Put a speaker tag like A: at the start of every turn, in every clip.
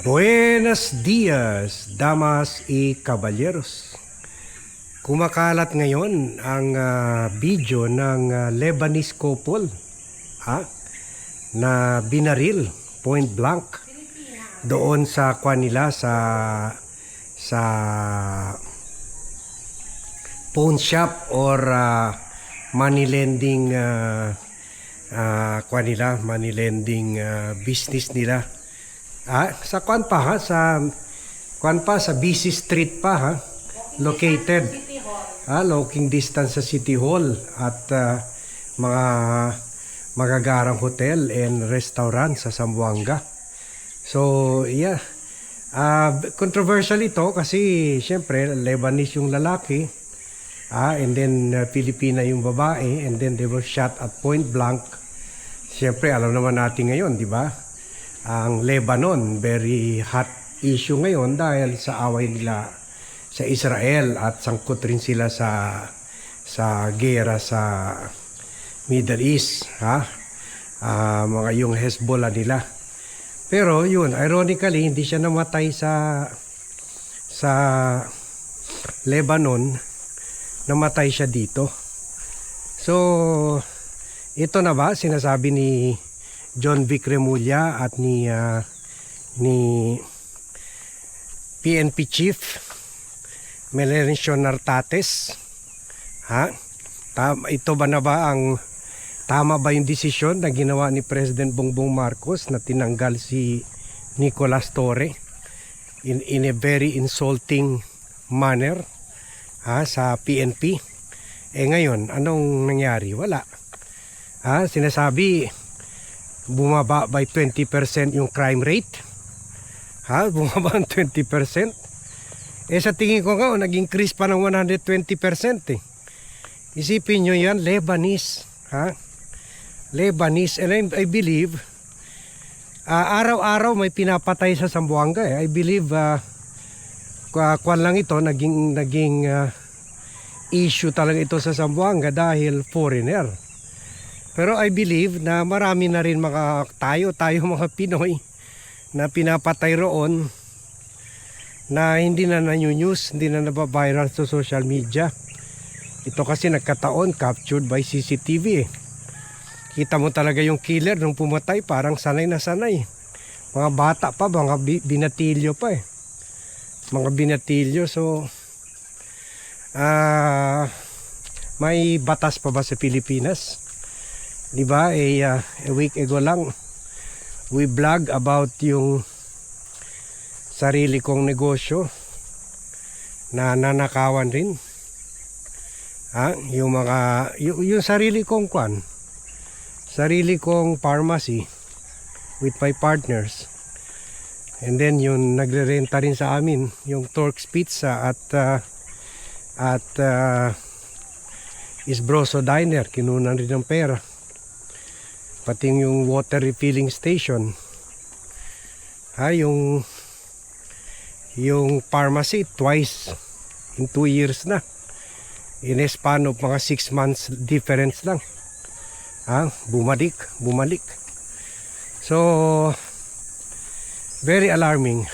A: Buenos dias, damas y caballeros. Kumakalat ngayon ang video ng Lebanese couple na binaril point blank doon sa kanila sa pawn shop or money lending money lending business nila. Sa kwan pa ha, sa BC Street pa ha, located walking distance sa City Hall at mga magagarang hotel and restaurant sa Zamboanga. So yeah, controversial ito kasi syempre Lebanese yung lalaki, and then Filipina yung babae, and then they were shot at point blank. Syempre alam naman natin ngayon, di ba? Ang Lebanon, very hot issue ngayon dahil sa away nila sa Israel at sangkot rin sila sa gera sa Middle East, mga yung Hezbollah nila. Pero yun, ironically, hindi siya namatay sa Lebanon, namatay siya dito. So, ito na ba sinasabi ni John Vic Remulla at ni PNP Chief Melencio Nartates, ito ba na ba ang tama ba yung desisyon na ginawa ni President Bongbong Marcos na tinanggal si Nicolas Torre in a very insulting manner sa PNP? Ngayon anong nangyari? Wala. Sinasabi bumaba by 20% yung crime rate. Bumaba ng 20%. Sa tingin ko nga, nag-increase pa ng 120% eh. Isipin nyo yan, Lebanese. Lebanese. And I believe, araw-araw may pinapatay sa Zamboanga eh. I believe, kwan lang ito, naging issue talaga ito sa Zamboanga dahil foreigner. Pero I believe na marami na rin tayo mga Pinoy na pinapatay roon na hindi na news, hindi na nababiral sa social media. Ito kasi nagkataon, captured by CCTV eh. Kita mo talaga yung killer nung pumatay, parang sanay na sanay. Mga bata pa, mga binatilyo pa eh. Mga binatilyo, so may batas pa ba sa Pilipinas? Diba, a week ago lang we vlog about yung sarili kong negosyo na nanakawan rin, yung yung sarili kong sarili kong pharmacy with my partners, and then yung nagre-renta rin sa amin yung Torx Pizza at Isbroso Diner, kinunan rin ng pera, pati yung water refilling station, yung pharmacy twice in 2 years na, in a span of mga 6 months difference lang, bumalik. So very alarming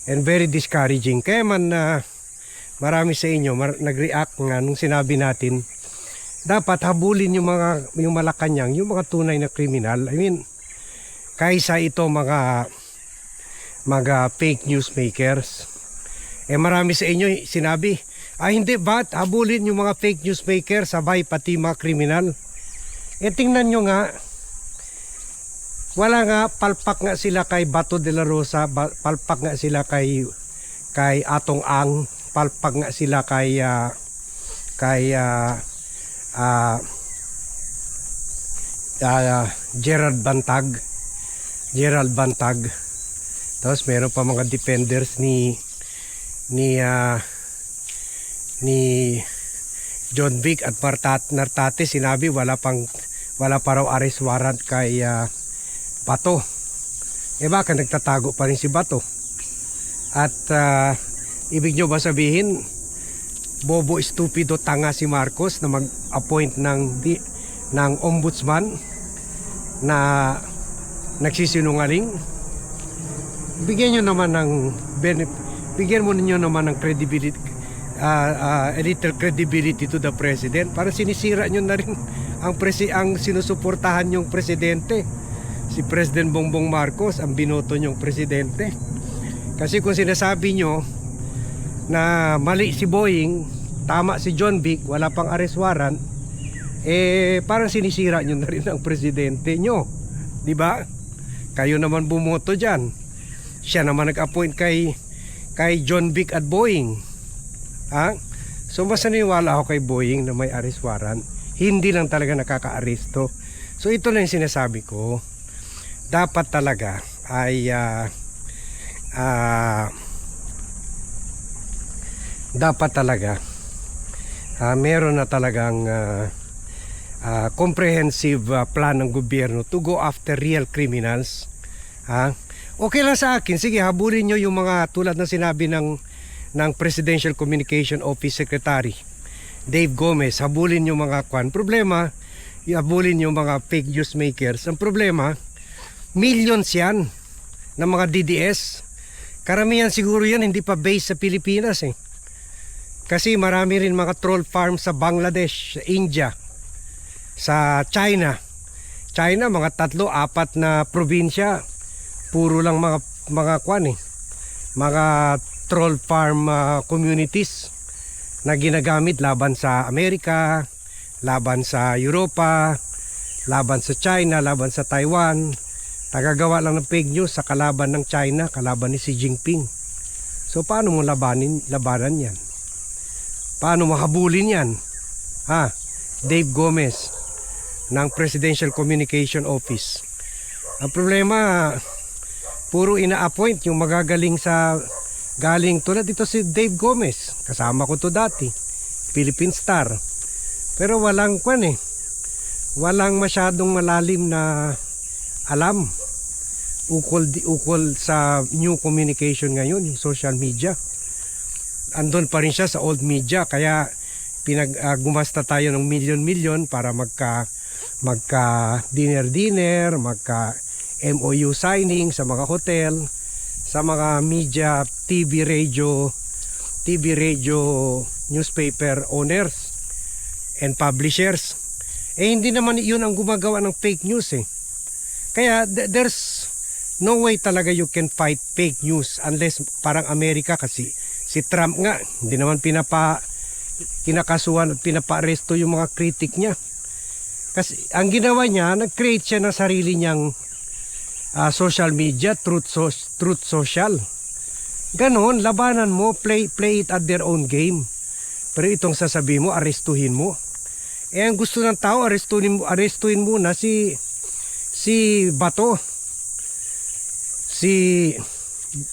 A: and very discouraging. Kaya man marami sa inyo nag-react nga nung sinabi natin dapat habulin yung Malacanang, yung mga tunay na kriminal. I mean, kaysa ito mga fake news makers. Marami sa inyo sinabi, hindi, ba't habulin yung mga fake news makers sabay pati mga kriminal? Tingnan nyo nga, wala nga, palpak nga sila kay Bato de la Rosa, palpak nga sila kay Atong Ang, palpak nga sila kay Gerald Bantag. Tapos meron pa mga defenders ni John Vic at Nartates, sinabi wala pa raw arrest warrant kay Bato. Baka nagtatago pa rin si Bato? At ibig nyo ba sabihin bobo, stupido, tanga si Marcos na mag-appoint ng ombudsman na nagsisinungaling? bigyan nyo naman ng bigyan mo ninyo naman ng credibility, a little credibility to the president. Para sinisira nyo na rin ang sinusuportahan yung presidente, si President Bongbong Marcos, ang binoto nyong presidente. Kasi kung sinasabi nyo na mali si Boying, tama si John Vic, wala pang arrest warrant, parang sinisira nyo na rin ang presidente nyo, di ba? Kayo naman bumoto dyan. Siya naman nag-appoint kay John Vic at Boying. So mas naniniwala ako kay Boying na may arrest warrant. Hindi lang talaga nakaka-aresto. So ito na yung sinasabi ko. Dapat talaga ay meron na talagang comprehensive plan ng gobyerno to go after real criminals. Okay lang sa akin, sige, habulin nyo yung mga tulad ng sinabi ng Presidential Communication Office Secretary Dave Gomez, habulin yung mga problema, habulin yung mga fake news makers. Ang problema, millions yan ng mga DDS. Karamihan siguro yan hindi pa based sa Pilipinas Kasi marami rin mga troll farm sa Bangladesh, sa India, sa China. China, mga 3-4 na probinsya, puro lang mga mga troll farm communities na ginagamit laban sa Amerika, laban sa Europa, laban sa China, laban sa Taiwan. Tagagawa lang ng fake news sa kalaban ng China, kalaban ni Xi Jinping. So paano mo labanan yan? Paano mahabulin yan? Dave Gomez ng Presidential Communication Office. Ang problema, puro ina-appoint yung magagaling galing tulad dito si Dave Gomez. Kasama ko to dati, Philippine Star. Pero walang walang masyadong malalim na alam ukol sa new communication ngayon, yung social media. Andun pa rin siya sa old media, kaya gumasta tayo ng milyon-milyon para magka dinner, magka MOU signing sa mga hotel, sa mga media, TV, radio, newspaper owners and publishers. Hindi naman yun ang gumagawa ng fake news Kaya there's no way talaga you can fight fake news unless parang Amerika, kasi si Trump nga hindi naman kinakasuhan at pinapa-aresto yung mga critic niya. Kasi ang ginawa niya, nag-create siya ng sarili niyang social media, truth social. Ganon, labanan mo, play it at their own game. Pero itong sasabihin mo, arestuhin mo. Ang gusto ng tao, arestuhin muna si Bato, si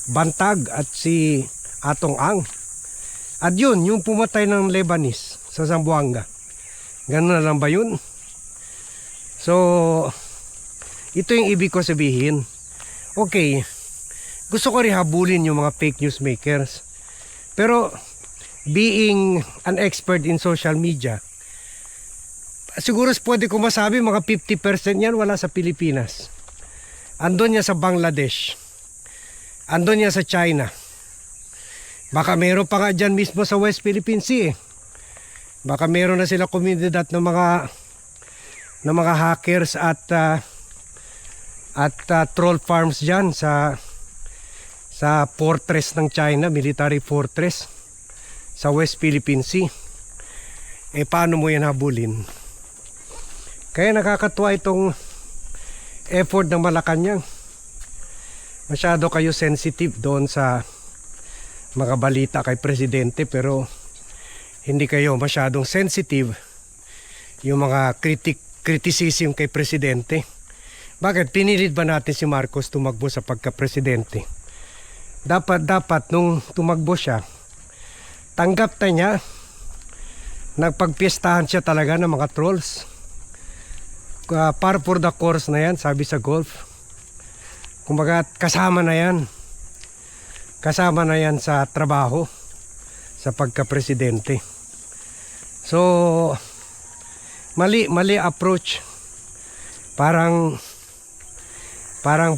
A: Bantag at si Atong Ang. At yun, yung pumatay ng Lebanese sa Zamboanga. Ganon na lang ba yun? So, ito yung ibig ko sabihin. Okay, gusto ko rin habulin yung mga fake news makers. Pero, being an expert in social media, siguro pwede ko masabi mga 50% yan wala sa Pilipinas. Andun niya sa Bangladesh. Andun niya sa China. Baka meron pa nga dyan mismo sa West Philippine Sea Baka meron na sila komunidad ng mga hackers at troll farms dyan sa fortress ng China, military fortress sa West Philippine Sea. Paano mo yan habulin? Kaya nakakatuwa itong effort ng Malacanang. Masyado kayo sensitive doon sa mga balita kay Presidente, pero hindi kayo masyadong sensitive yung mga criticism kay Presidente. Bakit? Pinilit ba natin si Marcos tumakbo sa pagka-presidente? Dapat nung tumakbo siya, tanggap na niya, nagpagpiestahan siya talaga ng mga trolls. Par for the course na yan, sabi sa golf. Kumbaga kasama na yan. Kasama na yan sa trabaho sa pagka-presidente. So, mali approach. Parang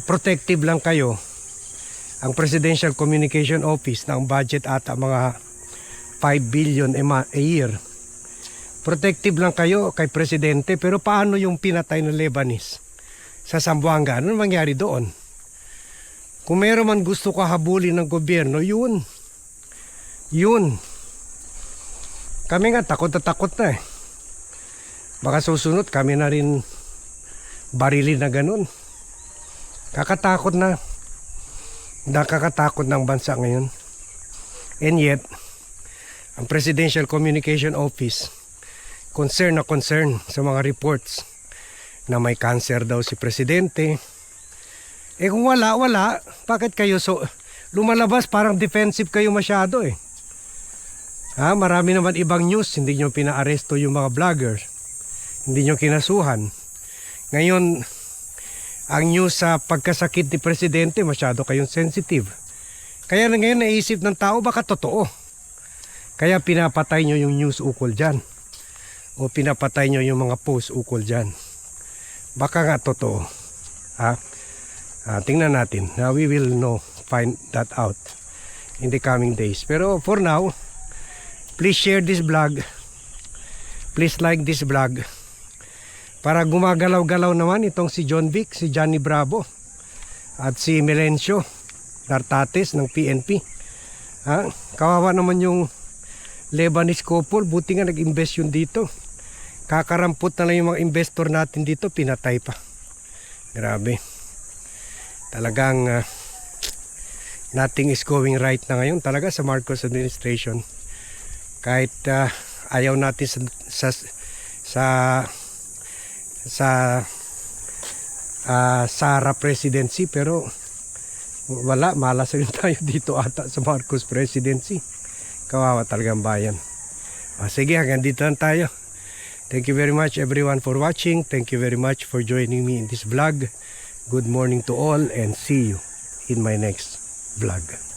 A: protective lang kayo ang Presidential Communication Office na ang budget ata mga 5 billion a year. Protective lang kayo kay Presidente, pero paano yung pinatay ng Lebanese sa Zamboanga? Ano mangyari doon? Kung meron man gusto ka habulin ng gobyerno, yun. Kami nga takot na takot na eh. Baka susunod kami na rin barilin na ganun. Kakatakot na. Nakakatakot ng bansa ngayon. And yet, ang Presidential Communication Office concern sa mga reports na may cancer daw si Presidente. Eh kung wala, bakit kayo lumalabas parang defensive kayo masyado eh. Marami naman ibang news, hindi nyo pinaaresto yung mga vloggers. Hindi nyo kinasuhan. Ngayon, ang news sa pagkasakit ni Presidente, masyado kayong sensitive. Kaya na ngayon naisip ng tao, baka totoo. Kaya pinapatay nyo yung news ukol dyan. O pinapatay nyo yung mga post ukol dyan. Baka nga totoo. Tingnan natin. We will find that out in the coming days. Pero for now, please share this vlog. Please like this vlog. Para gumagalaw-galaw naman itong si John Vic, si Johnny Bravo, at si Melencio Nartates ng PNP. Kawawa naman yung Lebanese couple. Buti nga nag-invest yun dito. Kakarampot na lang yung mga investor natin dito, pinatay pa. Grabe. Talagang nothing is going right na ngayon talaga sa Marcos administration. Kahit ayaw natin sa Sara presidency, pero wala, malas rin tayo dito ata sa Marcos presidency. Kawawa talagang bayan. Sige, hanggang dito lang tayo. Thank you very much everyone for watching. Thank you very much for joining me in this vlog. Good morning to all and see you in my next vlog.